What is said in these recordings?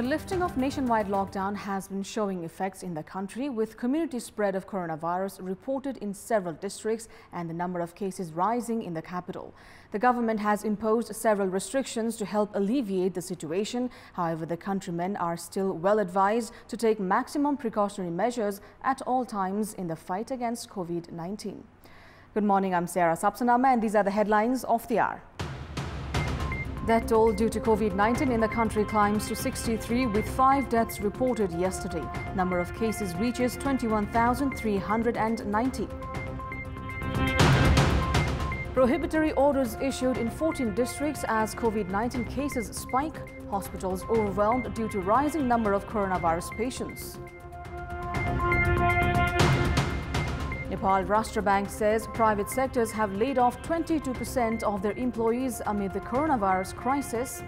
lifting of nationwide lockdown has been showing effects in the country, with community spread of coronavirus reported in several districts and the number of cases rising in the capital. The government has imposed several restrictions to help alleviate the situation. However, the countrymen are still well advised to take maximum precautionary measures at all times in the fight against COVID-19. Good morning, I'm Sarah Sapsanama and these are the headlines of the hour. Death toll due to COVID-19 in the country climbs to 63, with 5 deaths reported yesterday. Number of cases reaches 21,390. Prohibitory orders issued in 14 districts as COVID-19 cases spike. Hospitals overwhelmed due to rising number of coronavirus patients. Nepal Rashtra Bank says private sectors have laid off 22% of their employees amid the coronavirus crisis.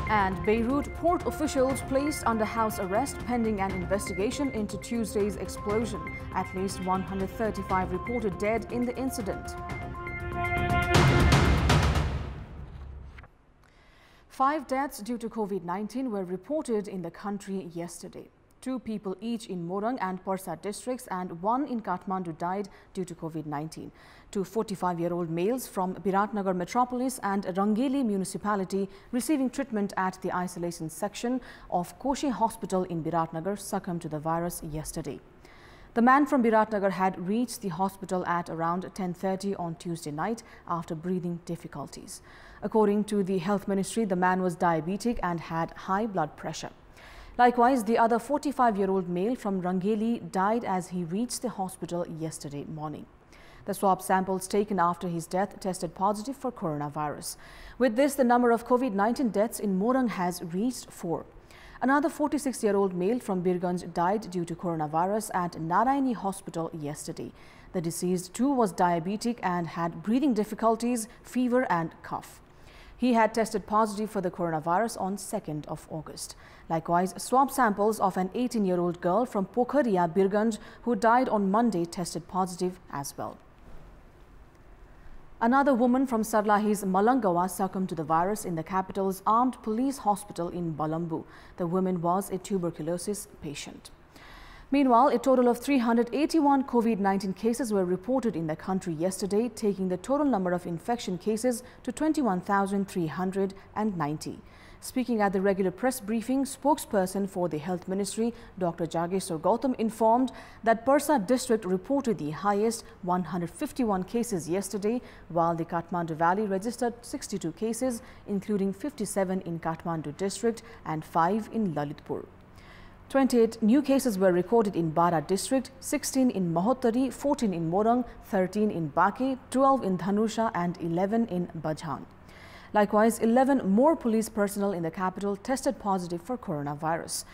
And Beirut port officials placed under house arrest pending an investigation into Tuesday's explosion. At least 135 reported dead in the incident. 5 deaths due to COVID-19 were reported in the country yesterday. 2 people each in Morang and Parsa districts and 1 in Kathmandu died due to COVID-19. 2 45-year-old males from Biratnagar metropolis and Rangeli municipality receiving treatment at the isolation section of Koshi Hospital in Biratnagar succumbed to the virus yesterday. The man from Biratnagar had reached the hospital at around 10:30 on Tuesday night after breathing difficulties. According to the Health Ministry, the man was diabetic and had high blood pressure. Likewise, the other 45-year-old male from Rangeli died as he reached the hospital yesterday morning. The swab samples taken after his death tested positive for coronavirus. With this, the number of COVID-19 deaths in Morang has reached 4. Another 46-year-old male from Birganj died due to coronavirus at Narayani Hospital yesterday. The deceased too was diabetic and had breathing difficulties, fever and cough. He had tested positive for the coronavirus on 2nd of August. Likewise, swab samples of an 18-year-old girl from Pokhariya, Birganj, who died on Monday, tested positive as well. Another woman from Sarlahi's Malangawa succumbed to the virus in the capital's armed police hospital in Balambu. The woman was a tuberculosis patient. Meanwhile, a total of 381 COVID-19 cases were reported in the country yesterday, taking the total number of infection cases to 21,390. Speaking at the regular press briefing, spokesperson for the Health Ministry, Dr. Jageshwar Gautam, informed that Parsa district reported the highest 151 cases yesterday, while the Kathmandu Valley registered 62 cases, including 57 in Kathmandu district and 5 in Lalitpur. 28 new cases were recorded in Bara district, 16 in Mahottari, 14 in Morang, 13 in Baki, 12 in Dhanusha and 11 in Bajhan. Likewise, 11 more police personnel in the capital tested positive for coronavirus.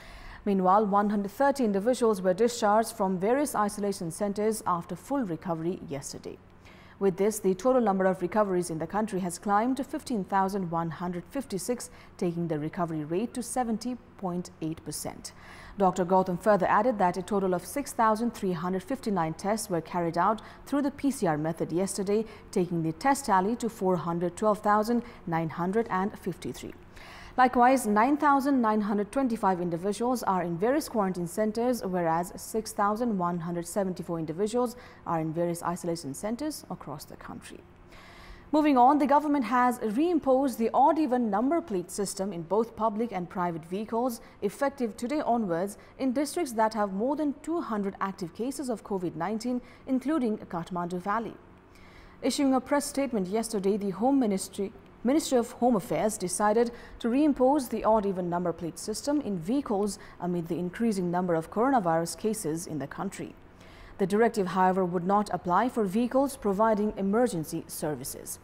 Meanwhile, 130 individuals were discharged from various isolation centers after full recovery yesterday. With this, the total number of recoveries in the country has climbed to 15,156, taking the recovery rate to 70.8%. Dr. Gautam further added that a total of 6,359 tests were carried out through the PCR method yesterday, taking the test tally to 412,953. Likewise, 9,925 individuals are in various quarantine centers, whereas 6,174 individuals are in various isolation centers across the country. Moving on, the government has reimposed the odd-even number plate system in both public and private vehicles effective today onwards in districts that have more than 200 active cases of COVID-19, including Kathmandu Valley. Issuing a press statement yesterday, the Ministry of Home Affairs decided to reimpose the odd-even number plate system in vehicles amid the increasing number of coronavirus cases in the country. The directive, however, would not apply for vehicles providing emergency services.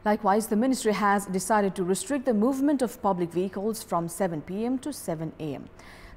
Likewise, the ministry has decided to restrict the movement of public vehicles from 7 p.m. to 7 a.m.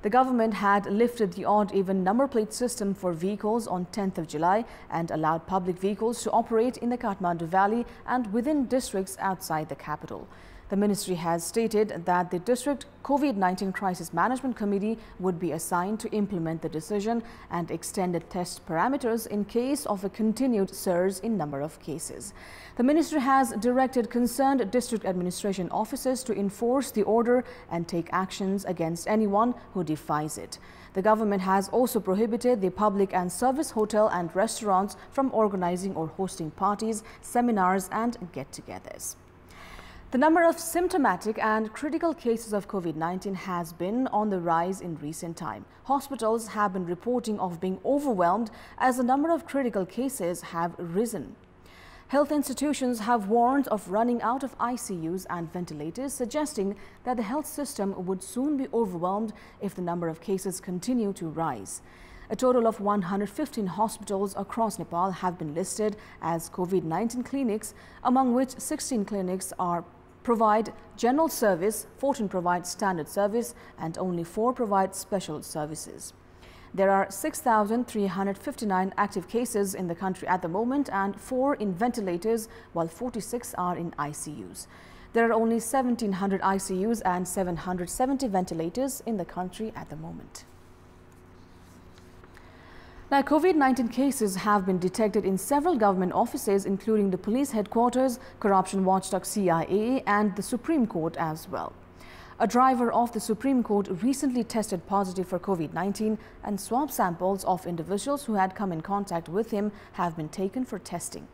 The government had lifted the odd-even number plate system for vehicles on 10th of July and allowed public vehicles to operate in the Kathmandu Valley and within districts outside the capital. The ministry has stated that the district COVID-19 Crisis Management Committee would be assigned to implement the decision and extended test parameters in case of a continued surge in number of cases. The ministry has directed concerned district administration officers to enforce the order and take actions against anyone who defies it. The government has also prohibited the public and service hotel and restaurants from organizing or hosting parties, seminars and get-togethers. The number of symptomatic and critical cases of COVID-19 has been on the rise in recent time. Hospitals have been reporting of being overwhelmed as the number of critical cases have risen. Health institutions have warned of running out of ICUs and ventilators, suggesting that the health system would soon be overwhelmed if the number of cases continue to rise. A total of 115 hospitals across Nepal have been listed as COVID-19 clinics, among which 16 clinics provide general service, 14 provide standard service, and only 4 provide special services. There are 6,359 active cases in the country at the moment and 4 in ventilators, while 46 are in ICUs. There are only 1,700 ICUs and 770 ventilators in the country at the moment. Now, COVID-19 cases have been detected in several government offices, including the police headquarters, corruption watchdog CIA, and the Supreme Court as well. A driver of the Supreme Court recently tested positive for COVID-19, and swab samples of individuals who had come in contact with him have been taken for testing.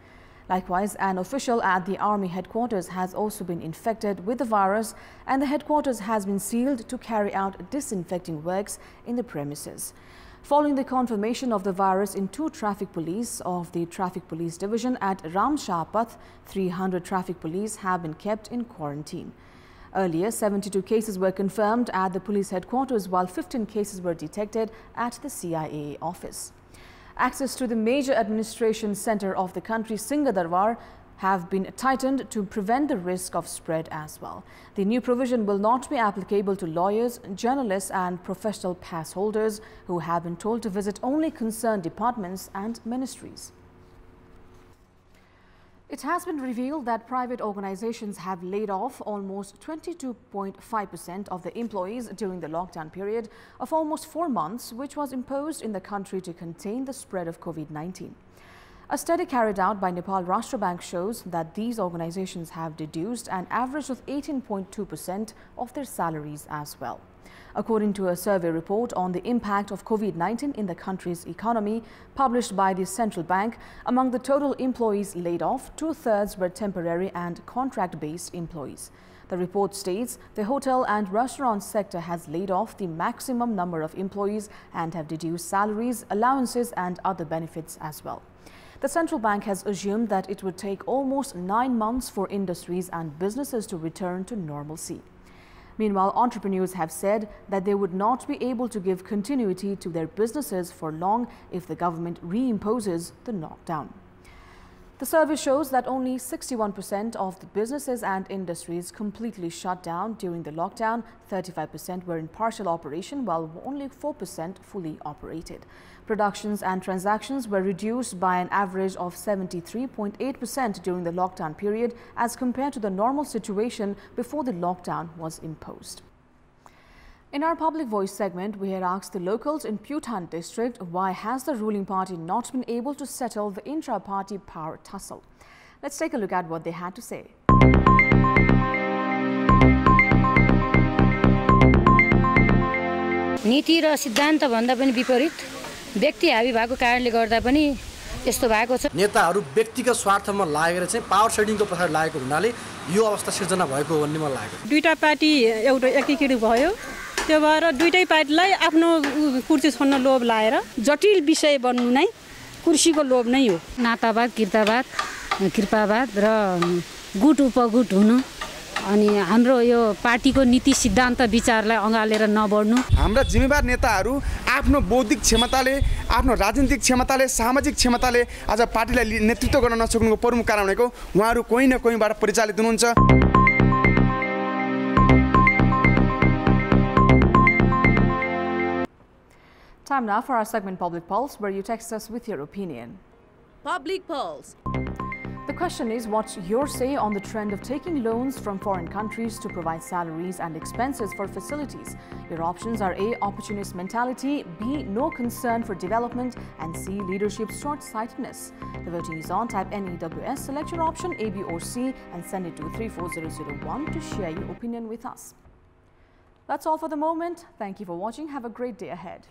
Likewise, an official at the Army headquarters has also been infected with the virus, and the headquarters has been sealed to carry out disinfecting works in the premises. Following the confirmation of the virus in 2 traffic police of the Traffic Police Division at Ramshahpath, 300 traffic police have been kept in quarantine. Earlier, 72 cases were confirmed at the police headquarters, while 15 cases were detected at the CIA office. Access to the major administration center of the country, Singhadarbar, have been tightened to prevent the risk of spread as well. The new provision will not be applicable to lawyers, journalists and professional pass holders who have been told to visit only concerned departments and ministries. It has been revealed that private organizations have laid off almost 22.5% of the employees during the lockdown period of almost 4 months, which was imposed in the country to contain the spread of COVID-19. A study carried out by Nepal Rashtra Bank shows that these organizations have deduced an average of 18.2% of their salaries as well. According to a survey report on the impact of COVID-19 in the country's economy published by the central bank, among the total employees laid off, 2/3 were temporary and contract-based employees. The report states the hotel and restaurant sector has laid off the maximum number of employees and have deduced salaries, allowances and other benefits as well. The central bank has assumed that it would take almost 9 months for industries and businesses to return to normalcy. Meanwhile, entrepreneurs have said that they would not be able to give continuity to their businesses for long if the government reimposes the lockdown. The survey shows that only 61% of the businesses and industries completely shut down during the lockdown, 35% were in partial operation, while only 4% fully operated. Productions and transactions were reduced by an average of 73.8% during the lockdown period as compared to the normal situation before the lockdown was imposed. In our Public Voice segment, we had asked the locals in Putan district why has the ruling party not been able to settle the intra-party power tussle. Let's take a look at what they had to say. नीति र सिद्धान्त भन्दा पनि विपरीत व्यक्ति हावी भएको कारणले गर्दा पनि यस्तो भएको छ। नेताहरू व्यक्तिगत स्वार्थमा लागेर चाहिँ पावर सेडिङको पछाडि लागेको हुनाले यो अवस्था सिर्जना भएको हो भन्ने मलाई लाग्यो। दुईटा पार्टी एउटा एकीकृत भयो, त्यो भएर दुईटै पार्टीलाई आफ्नो कुर्सी छोड्न लोभ लाएर जटिल विषय बन्नु नै कुर्सीको लोभ नै हो। नातावाद, किर्तावाद, कृपावाद र गुट उपगुट हुनु अनि हाम्रो यो पार्टीको नीति सिद्धान्त विचारलाई अँगालेर नबढ्नु। हाम्रा जिम्मेवार नेताहरू आफ्नो बौद्धिक क्षमताले, आफ्नो राजनीतिक क्षमताले, सामाजिक क्षमताले आज पार्टीलाई नेतृत्व गर्न नसक्नुको प्रमुख कारण भनेको उहाँहरू कोही न कोहीबाट परिचालित हुनुहुन्छ। Time now for our segment Public Pulse, where you text us with your opinion. Public Pulse. The question is, what's your say on the trend of taking loans from foreign countries to provide salaries and expenses for facilities? Your options are A, opportunist mentality, B, no concern for development, and C, leadership short-sightedness. The voting is on. Type NEWS, select your option A, B or C and send it to 34001 to share your opinion with us. That's all for the moment. Thank you for watching. Have a great day ahead.